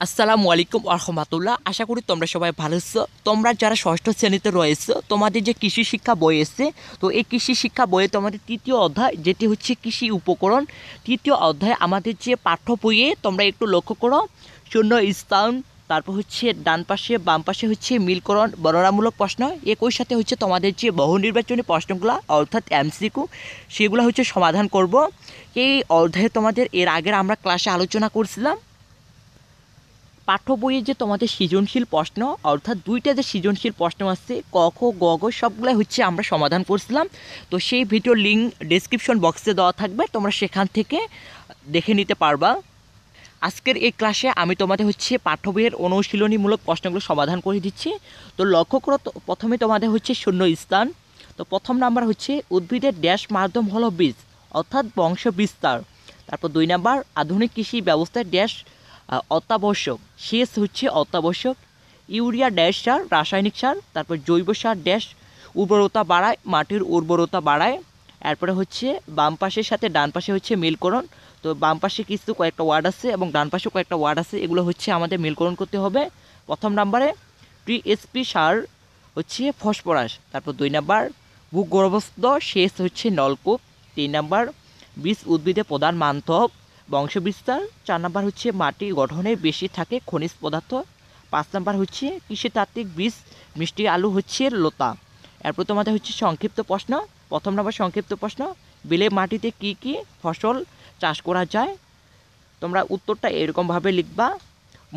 আসসালামু আলাইকুম আরহামাতুল্লাহ। আশা করি তোমরা সবাই ভালো আছো। তোমরা যারা ষষ্ঠ শ্রেণীতে রয়েছো, তোমাদের যে কৃষি শিক্ষা বই এসছে, তো এই কৃষি শিক্ষা বইয়ে তোমাদের তৃতীয় অধ্যায় যেটি হচ্ছে কৃষি উপকরণ, তৃতীয় অধ্যায় আমাদের যে পাঠ্য বইয়ে তোমরা একটু লক্ষ্য করো, শূন্য স্থান, তারপর হচ্ছে ডান পাশে বাম পাশে হচ্ছে মিলকরণ বর্ণনামূলক প্রশ্ন, একই সাথে হচ্ছে তোমাদের যে বহু নির্বাচনী প্রশ্নগুলো অর্থাৎ এমসিকিউ, সেগুলো হচ্ছে সমাধান করব। এই অধ্যায়ে তোমাদের এর আগের আমরা ক্লাসে আলোচনা করছিলাম পাঠ্য বইয়ে যে তোমাদের সৃজনশীল প্রশ্ন অর্থাৎ দুইটা যে সৃজনশীল প্রশ্ন আছে ক খ গ ঘ সবগুলাই হচ্ছে আমরা সমাধান করছিলাম। তো সেই ভিডিওর লিঙ্ক ডেসক্রিপশন বক্সে দেওয়া থাকবে, তোমরা সেখান থেকে দেখে নিতে পারবা। আজকের এই ক্লাসে আমি তোমাদের হচ্ছে পাঠ্য বইয়ের অনুশীলনীমূলক প্রশ্নগুলো সমাধান করে দিচ্ছি। তো লক্ষ্য করো, তো প্রথমে তোমাদের হচ্ছে শূন্য স্থান। তো প্রথম নাম্বার হচ্ছে উদ্ভিদের ড্যাশ মাধ্যম হলো বীজ অর্থাৎ বংশ বিস্তার। তারপর 2 নাম্বার আধুনিক কৃষি ব্যবস্থায় ড্যাশ অত্যাবশ্যক, সেচ হচ্ছে অত্যাবশ্যক। ইউরিয়া ড্যাশ সার রাসায়নিক সার। তারপর জৈব সার ড্যাশ উর্বরতা বাড়ায়, মাটির উর্বরতা বাড়ায়। এরপরে হচ্ছে বাম পাশের সাথে ডান পাশে হচ্ছে মিলকরণ। তো বাম পাশে কিছু কয়েকটা ওয়ার্ড আছে এবং ডান পাশে কয়েকটা ওয়ার্ড আছে, এগুলো হচ্ছে আমাদের মিলকরণ করতে হবে। প্রথম নাম্বারে টিএসপি সার হচ্ছে ফসফরাস। তারপর 2 নাম্বার ভূগর্ভস্থ সেচ হচ্ছে নলকূপ। 3 নাম্বার বীজ উদ্ভিদের প্রধান মাধ্যম বংশবিস্তার। 4 নাম্বার হচ্ছে মাটি গঠনে বেশি থাকে খনিজ পদার্থ। 5 নাম্বার হচ্ছে কৃষিতাত্ত্বিক বীজ মিষ্টি আলু হচ্ছে লতা। এরপর তোমাদের হচ্ছে সংক্ষিপ্ত প্রশ্ন। প্রথম নাম্বার সংক্ষিপ্ত প্রশ্ন, বেলে মাটিতে কি কি ফসল চাষ করা যায়? তোমরা উত্তরটা এরকমভাবে লিখবা,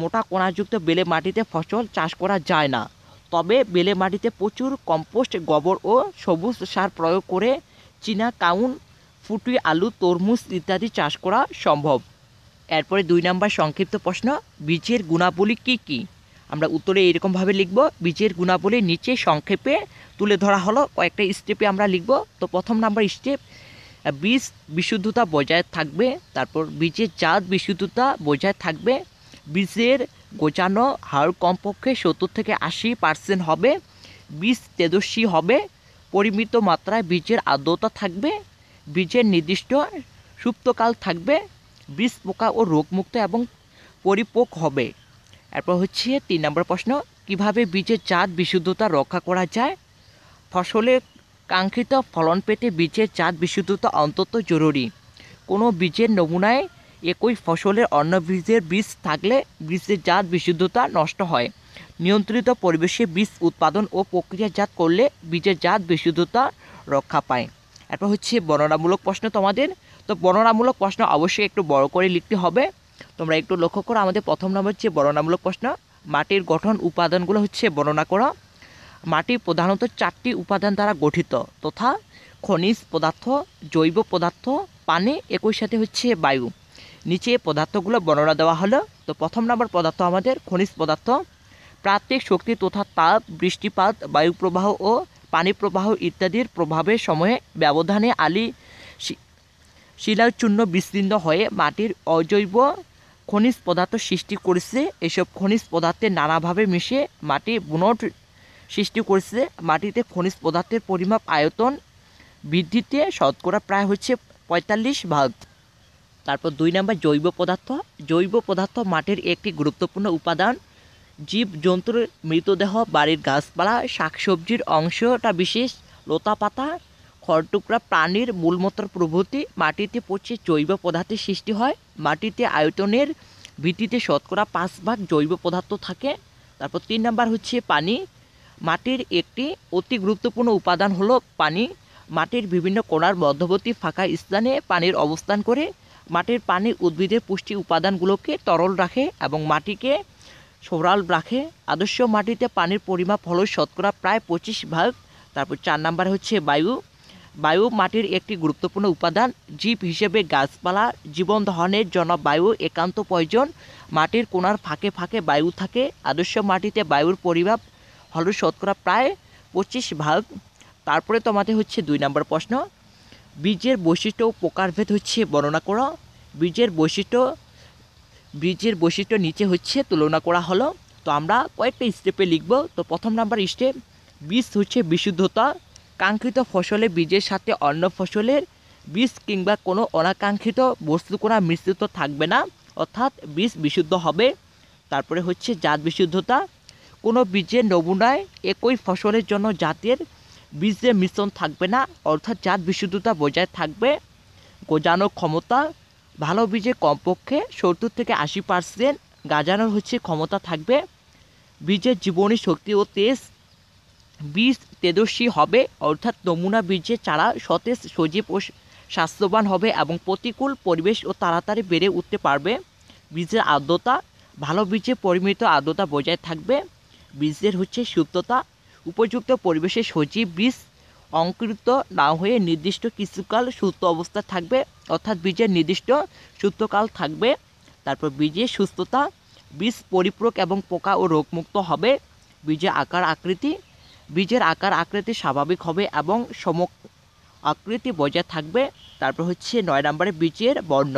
মোটা কোনাযুক্ত বেলে মাটিতে ফসল চাষ করা যায় না, তবে বেলে মাটিতে প্রচুর কম্পোস্ট গোবর ও সবুজ সার প্রয়োগ করে চীনা কাউন ফুটি আলু তরমুজ ইত্যাদি চাষ করা সম্ভব। এরপরে 2 নাম্বার সংক্ষিপ্ত প্রশ্ন, বীজের গুণাবলী কি কি? আমরা উত্তরে এরকমভাবে লিখব, বীজের গুণাবলী নিচে সংক্ষেপে তুলে ধরা হলো, কয়েকটা স্টেপে আমরা লিখব। তো প্রথম নাম্বার স্টেপ, বীজ বিশুদ্ধতা বজায় থাকবে। তারপর বীজের জাত বিশুদ্ধতা বজায় থাকবে। বীজের গোছানো হার কমপক্ষে 70 থেকে 80% হবে। বীজ তেজস্বী হবে। পরিমিত মাত্রায় বীজের আর্দ্রতা থাকবে। বীজের নির্দিষ্ট সুপ্তকাল থাকবে। বীজ পোকা ও রোগমুক্ত এবং পরিপোক হবে। এরপর হচ্ছে 3 নম্বর প্রশ্ন, কিভাবে বীজের জাত বিশুদ্ধতা রক্ষা করা যায়? ফসলের কাঙ্ক্ষিত ফলন পেতে বীজের জাত বিশুদ্ধতা অন্তত জরুরি। কোনো বীজের নমুনায় একই ফসলের অন্য বীজের বীজ থাকলে বীজের জাত বিশুদ্ধতা নষ্ট হয়। নিয়ন্ত্রিত পরিবেশে বীজ উৎপাদন ও প্রক্রিয়াজাত করলে বীজের জাত বিশুদ্ধতা রক্ষা পায়। এরপর হচ্ছে বর্ণনামূলক প্রশ্ন তোমাদের। তো বর্ণনামূলক প্রশ্ন অবশ্যই একটু বড় করে লিখতে হবে। তোমরা একটু লক্ষ্য করো, আমাদের প্রথম নম্বর হচ্ছে বর্ণনামূলক প্রশ্ন, মাটির গঠন উপাদানগুলো হচ্ছে বর্ণনা করা। মাটি প্রধানত 4টি উপাদান দ্বারা গঠিত তথা খনিজ পদার্থ, জৈব পদার্থ, পানি, একই সাথে হচ্ছে বায়ু। নিচে পদার্থগুলো বর্ণনা দেওয়া হলো। তো প্রথম নম্বর পদার্থ আমাদের খনিজ পদার্থ। প্রাকৃতিক শক্তি তথা তাপ, বৃষ্টিপাত, বায়ু প্রবাহ ও পানি প্রবাহ ইত্যাদির প্রভাবের সময়ে ব্যবধানে শিলাচূর্ণ বিচ্ছিন্ন হয়ে মাটির অজৈব খনিজ পদার্থ সৃষ্টি করেছে। এসব খনিজ পদার্থের নানাভাবে মিশে মাটি বুনট সৃষ্টি করেছে। মাটিতে খনিজ পদার্থের পরিমাপ আয়তন বৃদ্ধিতে শতকরা প্রায় হচ্ছে 45%। তারপর 2 নম্বর জৈব পদার্থ। জৈব পদার্থ মাটির একটি গুরুত্বপূর্ণ উপাদান। জীব জন্তুর মৃতদেহ, বাড়ির গাছপালা, শাকসবজির অংশটা বিশেষ, লতা পাতা, খড়টুকরা, প্রাণীর মূলমূত্র প্রভৃতি মাটিতে পচে জৈব পদার্থের সৃষ্টি হয়। মাটিতে আয়তনের ভিত্তিতে শতকরা 5% জৈব পদার্থ থাকে। তারপর 3 নাম্বার হচ্ছে পানি। মাটির একটি অতি গুরুত্বপূর্ণ উপাদান হলো পানি। মাটির বিভিন্ন কোণার মধ্যবর্তী ফাঁকা স্থানে পানির অবস্থান করে। মাটির পানি উদ্ভিদের পুষ্টি উপাদানগুলোকে তরল রাখে এবং মাটিকে সরাল রাখে। আদর্শ মাটিতে পানির পরিমাপ হলো শতকরা প্রায় 25%। তারপর 4 নাম্বার হচ্ছে বায়ু। বায়ু মাটির একটি গুরুত্বপূর্ণ উপাদান। জীব হিসেবে গাছপালা জীবন ধারণের জন্য বায়ু একান্ত প্রয়োজন। মাটির কোণার ফাঁকে ফাঁকে বায়ু থাকে। আদর্শ মাটিতে বায়ুর পরিমাপ হলো শতকরা প্রায় 25%। তারপরে তোমাদের হচ্ছে 2 নম্বর প্রশ্ন, বীজের বৈশিষ্ট্য ও প্রকারভেদ হচ্ছে বর্ণনা করা। বীজের বৈশিষ্ট্য নিচে হচ্ছে তুলনা করা হলো। তো আমরা কয়েকটা স্টেপে লিখব। তো প্রথম নাম্বার স্টেপ, বীজ হচ্ছে বিশুদ্ধতা। কাঙ্ক্ষিত ফসলে বীজের সাথে অন্য ফসলের বীজ কিংবা কোনো অনাকাঙ্ক্ষিত বস্তুকণা মিশ্রিত থাকবে না, অর্থাৎ বীজ বিশুদ্ধ হবে। তারপরে হচ্ছে জাত বিশুদ্ধতা, কোনো বীজের নমুনায় একই ফসলের জন্য জাতের বীজের মিশ্রণ থাকবে না, অর্থাৎ জাত বিশুদ্ধতা বজায় থাকবে। গজানোর ক্ষমতা, ভালো বীজে কমপক্ষে 70 থেকে 80% গাজানোর হচ্ছে ক্ষমতা থাকবে। বীজের জীবনী শক্তি ও তেজ, বীজ তেজস্বী হবে, অর্থাৎ নমুনা বীজের চারা সতেজ, সজীব ও স্বাস্থ্যবান হবে এবং প্রতিকূল পরিবেশ ও তাড়াতাড়ি বেড়ে উঠতে পারবে। বীজের আর্দ্রতা, ভালো বীজে পরিমিত আর্দ্রতা বজায় থাকবে। বীজের হচ্ছে শুদ্ধতা, উপযুক্ত পরিবেশে সজীব বীজ অঙ্কুরিত না হয়ে নির্দিষ্ট কিছুকাল সুস্থ অবস্থা থাকবে, অর্থাৎ বীজের নির্দিষ্ট সুস্থকাল থাকবে। তারপর বীজের সুস্থতা, বীজ পরিপূরক এবং পোকা ও রোগমুক্ত হবে। বীজের আকার আকৃতি, বীজের আকার আকৃতি স্বাভাবিক হবে এবং সম আকৃতি বজায় থাকবে। তারপর হচ্ছে 9 নম্বরে বীজের বর্ণ,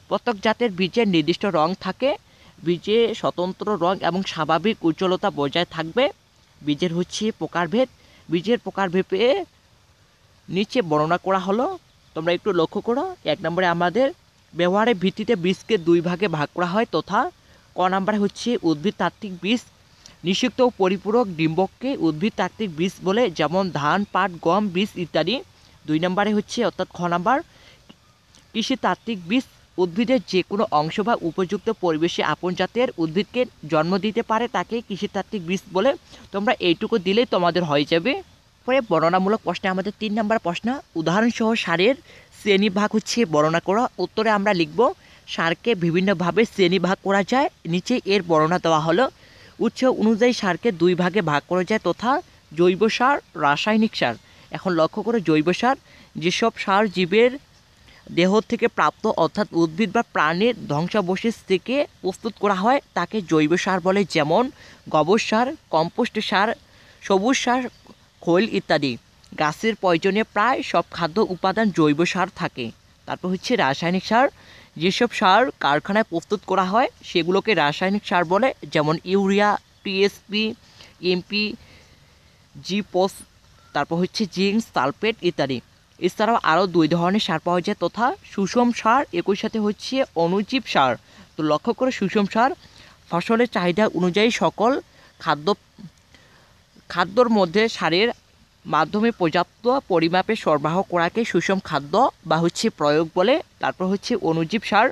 প্রত্যেক জাতের বীজের নির্দিষ্ট রং থাকে, বীজে স্বতন্ত্র রং এবং স্বাভাবিক উজ্জ্বলতা বজায় থাকবে। বীজের হচ্ছে প্রকারভেদ, বীজের প্রকারভেদে নিচে বর্ণনা করা হলো, তোমরা একটু লক্ষ্য করো। 1 নম্বরে আমাদের ব্যবহারের ভিত্তিতে বীজকে 2 ভাগে ভাগ করা হয় তথা ক নম্বরে হচ্ছে উদ্ভিদতাত্ত্বিক বীজ, নিষিক্ত ও পরিপূরক ডিম্বককে উদ্ভিদতাত্ত্বিক বীজ বলে, যেমন ধান, পাট, গম বীজ ইত্যাদি। 2 নম্বরে হচ্ছে অর্থাৎ খ নাম্বার কৃষিতাত্ত্বিক বীজ, উদ্ভিদের যে কোনো অংশ বা উপযুক্ত পরিবেশে আপন জাতের উদ্ভিদকে জন্ম দিতে পারে তাকে কৃষিতাত্ত্বিক বীজ বলে। তোমরা এইটুকু দিলেই তোমাদের হয়ে যাবে। পরে বর্ণনামূলক প্রশ্নে আমাদের 3 নম্বর প্রশ্ন, উদাহরণসহ সারের শ্রেণীভাগ হচ্ছে বর্ণনা করা। উত্তরে আমরা লিখব সারকে বিভিন্নভাবে শ্রেণীভাগ করা যায়, নিচে এর বর্ণনা দেওয়া হলো। উৎস অনুযায়ী সারকে 2 ভাগে ভাগ করা যায় তথা জৈব সার, রাসায়নিক সার। এখন লক্ষ্য করে জৈব সার, যেসব সার জীবের দেহ থেকে প্রাপ্ত অর্থাৎ উদ্ভিদ বা প্রাণীর ধ্বংসাবশেষ থেকে প্রস্তুত করা হয় তাকে জৈব সার বলে, যেমন গোবর সার, কম্পোস্ট সার, সবুজ সার, খৈল ইত্যাদি। গাছের প্রয়োজনীয় প্রায় সব খাদ্য উপাদান জৈব সার থাকে। তারপর হচ্ছে রাসায়নিক সার, যেসব সার কারখানায় প্রস্তুত করা হয় সেগুলোকে রাসায়নিক সার বলে, যেমন ইউরিয়া, টিএসপি, এমপি, জিপোস, তারপর হচ্ছে জিঙ্ক সালফেট ইত্যাদি। এছাড়াও আরও 2 ধরনের সার পাওয়া যায় তথা সুষম সার, একই সাথে হচ্ছে অণুজীব সার। তো লক্ষ্য করে সুষম সার, ফসলের চাহিদা অনুযায়ী সকল খাদ্যর মধ্যে সারের মাধ্যমে পর্যাপ্ত পরিমাপে সরবরাহ করাকে সুষম খাদ্য বা হচ্ছে প্রয়োগ বলে। তারপর হচ্ছে অণুজীব সার,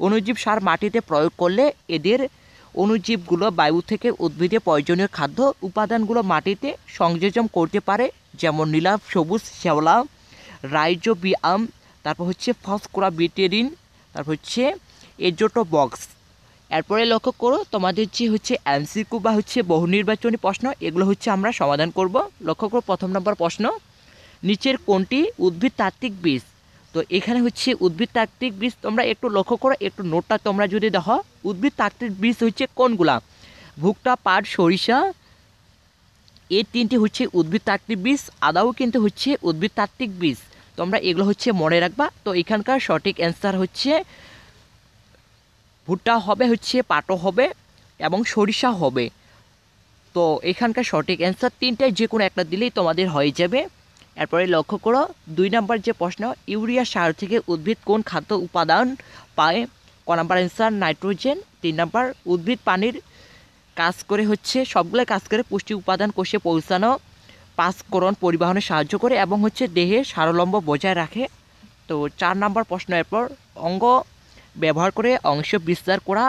অণুজীব সার মাটিতে প্রয়োগ করলে এদের অণুজীবগুলো বায়ু থেকে উদ্ভিদে প্রয়োজনীয় খাদ্য উপাদানগুলো মাটিতে সংযোজন করতে পারে, যেমন নীলাভ, সবুজ, শ্যাওলা, রাইজোবিয়াম, তারপর হচ্ছে ফসফোরাবিটেরিন, তারপর হচ্ছে এজোটোবক্স। এরপরে লক্ষ্য করো তোমাদের যে হচ্ছে এমসিকিউ বা হচ্ছে বহু নির্বাচনী প্রশ্ন, এগুলো হচ্ছে আমরা সমাধান করব। লক্ষ্য করো 1 নম্বর প্রশ্ন, নিচের কোনটি উদ্ভিদতাত্ত্বিক বীজ? তো এখানে হচ্ছে উদ্ভিদতাত্ত্বিক বীজ, তোমরা একটু লক্ষ্য করো, একটু নোটটা তোমরা যদি দেখো, উদ্ভিদতাত্ত্বিক বীজ হচ্ছে কোনগুলা? ভুট্টা, পাট, সরিষা, এই 3টি হচ্ছে উদ্ভিদতাত্ত্বিক বীজ। আদাও কিন্তু হচ্ছে উদ্ভিদতাত্ত্বিক বীজ, তোমরা এগুলো হচ্ছে মনে রাখবা। তো এখানকার সঠিক অ্যান্সার হচ্ছে ভুট্টা হবে, হচ্ছে পাটও হবে এবং সরিষা হবে। তো এখানকার সঠিক অ্যান্সার 3টায় যে কোনো একটা দিলেই তোমাদের হয়ে যাবে। এরপরে লক্ষ্য করো 2 নম্বর যে প্রশ্ন, ইউরিয়া সার থেকে উদ্ভিদ কোন খাদ্য উপাদান পায়? ক নম্বর অ্যান্সার নাইট্রোজেন। 3 নম্বর, উদ্ভিদ পানির কাজ করে হচ্ছে সবগুলো কাজ করে পুষ্টি উপাদান কোষে পৌঁছানো, পাঁচকরণ পরিবহনে সাহায্য করে এবং হচ্ছে দেহে সারলম্ব বজায় রাখে। তো 4 নম্বর প্রশ্ন, এরপর অঙ্গ ব্যবহার করে অংশ বিস্তার করা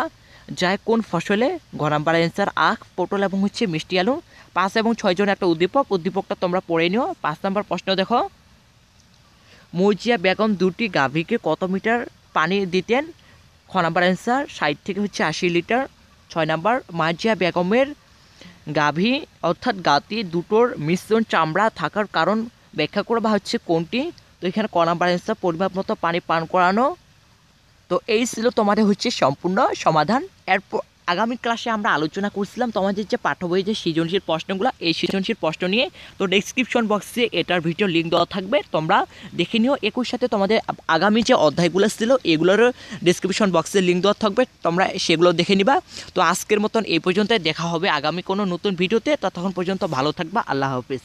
যায় কোন ফসলে? ঘ নাম্বার অ্যান্সার আখ, পটল এবং হচ্ছে মিষ্টি আলু। 5 এবং 6 জন একটা উদ্দীপকটা তোমরা পড়ে নিও। 5 নম্বর প্রশ্ন দেখো, মৌজিয়া বেগম 2টি গাভীকে কত মিটার পানি দিতেন? খ নাম্বার অ্যান্সার 60 থেকে হচ্ছে 80 লিটার। 6 নম্বর, মাজিয়া বেগমের গাভী অর্থাৎ গাতি দুটোর মিশ্রণ চামড়া থাকার কারণ ব্যাখ্যা করা বা হচ্ছে কোনটি? তো এখানে ক নাম্বার অ্যান্সার পরিমাপ মতো পানি পান করানো। তো এই ছিল তোমাদের হচ্ছে সম্পূর্ণ সমাধান। এরপর আগামী ক্লাসে আমরা আলোচনা করছিলাম তোমাদের যে পাঠ্য বইয়ের যে সৃজনশীল প্রশ্নগুলো, এই সৃজনশীল প্রশ্ন নিয়ে। তো ডেসক্রিপশন বক্সে এটার ভিডিও লিঙ্ক দেওয়া থাকবে, তোমরা দেখে নিও। একই সাথে তোমাদের আগামী যে অধ্যায়গুলো ছিল এগুলোরও ডেসক্রিপশন বক্সে লিঙ্ক দেওয়া থাকবে, তোমরা সেগুলো দেখে নিবা। তো আজকের মতন এই পর্যন্ত, দেখা হবে আগামী কোনো নতুন ভিডিওতে। ততক্ষণ পর্যন্ত ভালো থাকবা, আল্লাহ হাফেজ।